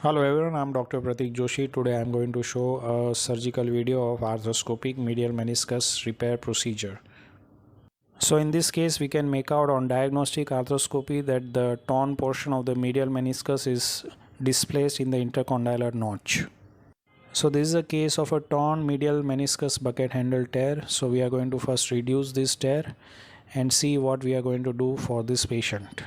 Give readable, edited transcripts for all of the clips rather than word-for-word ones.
Hello everyone, I'm Dr. Pratik Joshi. Today I'm going to show a surgical video of arthroscopic medial meniscus repair procedure. So in this case we can make out on diagnostic arthroscopy that the torn portion of the medial meniscus is displaced in the intercondylar notch. So this is a case of a torn medial meniscus bucket handle tear. So we are going to first reduce this tear and see what we are going to do for this patient.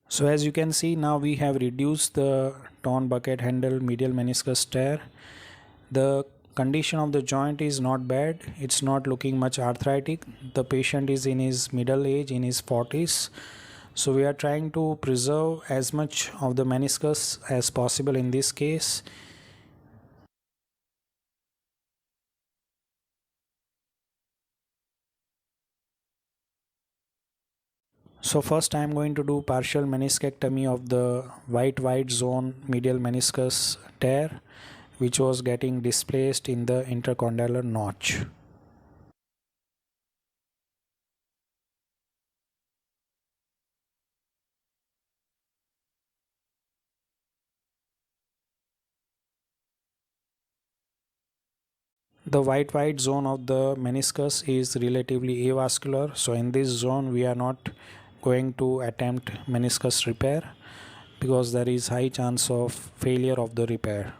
So as you can see, now we have reduced the torn bucket handle medial meniscus tear. The condition of the joint is not bad. It's not looking much arthritic. The patient is in his middle age, in his 40s. So we are trying to preserve as much of the meniscus as possible in this case. So first I am going to do partial meniscectomy of the white zone medial meniscus tear, which was getting displaced in the intercondylar notch. The white zone of the meniscus is relatively avascular, so in this zone we are not going to attempt meniscus repair because there is high chance of failure of the repair.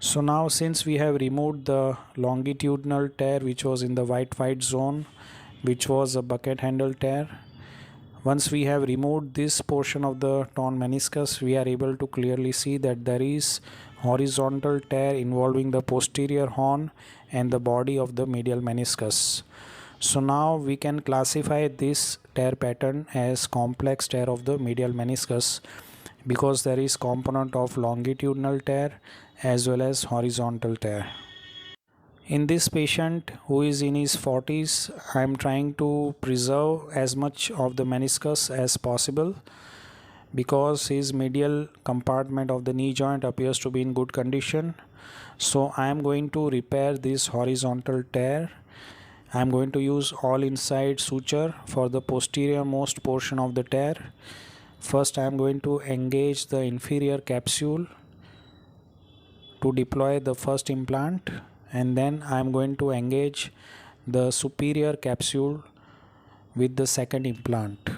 So now since we have removed the longitudinal tear which was in the white zone, which was a bucket handle tear, once we have removed this portion of the torn meniscus, we are able to clearly see that there is horizontal tear involving the posterior horn and the body of the medial meniscus. So now we can classify this tear pattern as complex tear of the medial meniscus because there is component of longitudinal tear as well as horizontal tear. In this patient who is in his 40s, I am trying to preserve as much of the meniscus as possible because his medial compartment of the knee joint appears to be in good condition. So I am going to repair this horizontal tear. I am going to use all inside suture for the posterior most portion of the tear. First I am going to engage the inferior capsule to deploy the first implant, and then I am going to engage the superior capsule with the second implant.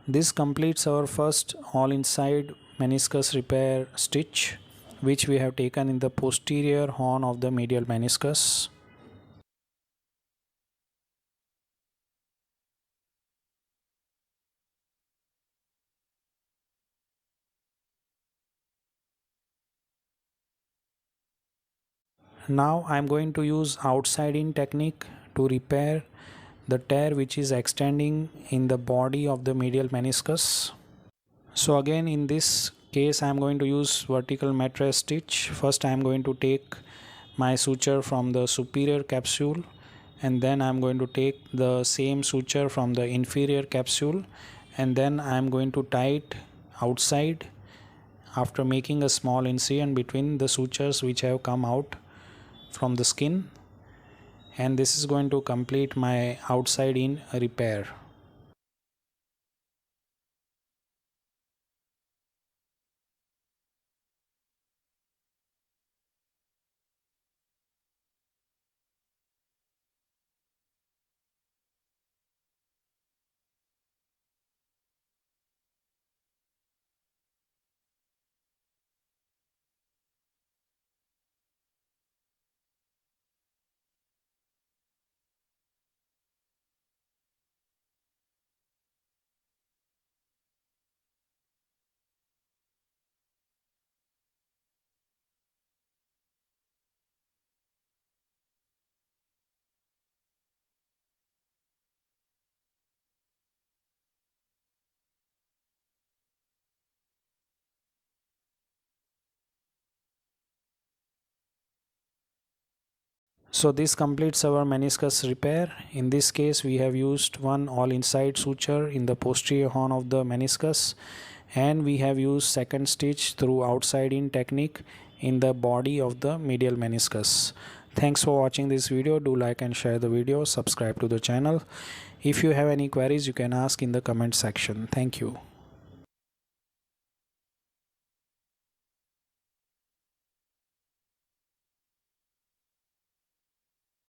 This completes our first all inside meniscus repair stitch, which we have taken in the posterior horn of the medial meniscus. Now I am going to use outside in technique to repair the tear which is extending in the body of the medial meniscus. So again, in this case I am going to use vertical mattress stitch. First I am going to take my suture from the superior capsule, and then I am going to take the same suture from the inferior capsule, and then I am going to tie it outside after making a small incision between the sutures which have come out from the skin, and this is going to complete my outside in repair. So this completes our meniscus repair. In this case we have used one all inside suture in the posterior horn of the meniscus, and we have used second stitch through outside in technique in the body of the medial meniscus. Thanks for watching this video. Do like and share the video. Subscribe to the channel. If you have any queries, you can ask in the comment section. Thank you.